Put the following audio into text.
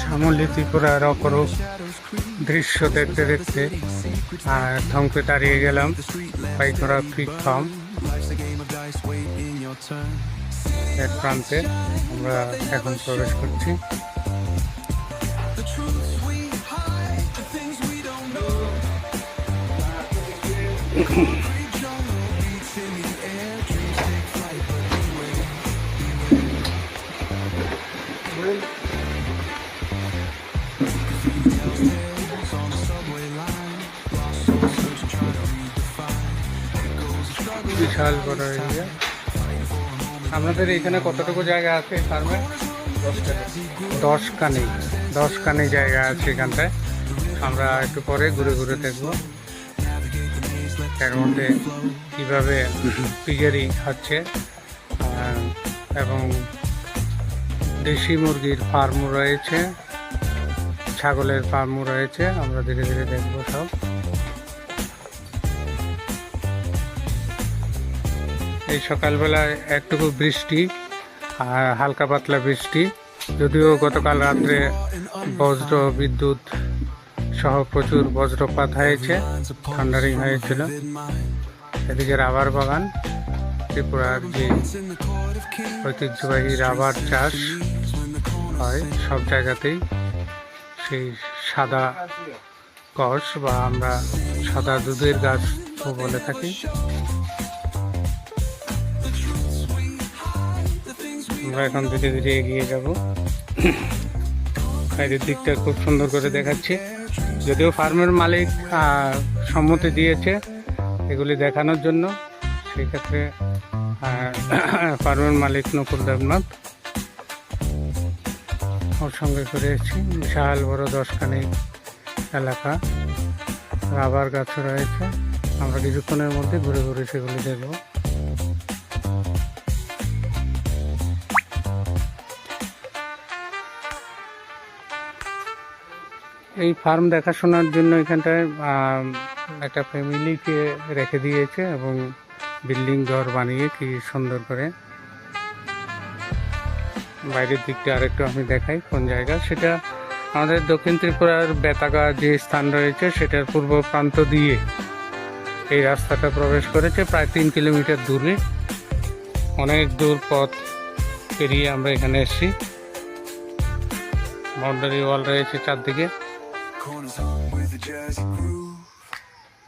শ্যামলী ত্রিপুরার অপরূপ দৃশ্য দেখতে দেখতে থমকে দাঁড়িয়ে গেলাম পাইকরা ফিগ ফার্ম এর প্রান্তে। আমরা এখন প্রবেশ করছি। বিশাল বড় এরিয়া। আমাদের এখানে কতটুকু জায়গা আছে ফার্মে? 10 কানি জায়গা আছে এখানটায়। আমরা একটু পরে ঘুরে ঘুরে দেখবো এর মধ্যে কীভাবে পিগেরি খাচ্ছে এবং দেশি মুরগির ফার্মও রয়েছে, ছাগলের ফার্মও রয়েছে। আমরা ধীরে ধীরে দেখবো সব। এই সকালবেলায় একটুকু বৃষ্টি, আর হালকা পাতলা বৃষ্টি, যদিও গতকাল রাত্রে বজ্র বিদ্যুৎ সহ প্রচুর বজ্রপাত হয়েছে, থান্ডারিং হয়েছিল। এদিকে রাবার বাগান, ত্রিপুরার যে ঐতিহ্যবাহী রাবার চাষ হয় সব জায়গাতেই, সেই সাদা কষ বা আমরা সাদা দুধের গাছ বলে থাকি। আমরা এখন ধীরে ধীরে এগিয়ে যাব। বাইরের দিকটা খুব সুন্দর করে দেখাচ্ছি, যদিও ফার্মের মালিক সম্মতি দিয়েছে এগুলি দেখানোর জন্য। সেই ক্ষেত্রে ফার্মের মালিক নকুল দেবনাথ, ওর সঙ্গে করে এসেছি। বিশাল বড় 10 কানি এলাকা, রাবার গাছ রয়েছে। আমরা কিছুক্ষণের মধ্যে ঘুরে ঘুরে সেগুলি দেখব। এই ফার্ম দেখাশোনার জন্য এখানটায় একটা ফ্যামিলিকে রেখে দিয়েছে এবং বিল্ডিং ঘর বানিয়ে কি সুন্দর করে। বাইরের দিকটা আরেকটু আমি দেখাই কোন জায়গা। সেটা আমাদের দক্ষিণ ত্রিপুরার বেতাগা যে স্থান রয়েছে সেটার পূর্ব প্রান্ত দিয়ে এই রাস্তাটা প্রবেশ করেছে, প্রায় 3 কিলোমিটার দূরে। অনেক দূর পথ পেরিয়ে আমরা এখানে এসেছি। বাউন্ডারি ওয়াল রয়েছে চারদিকে।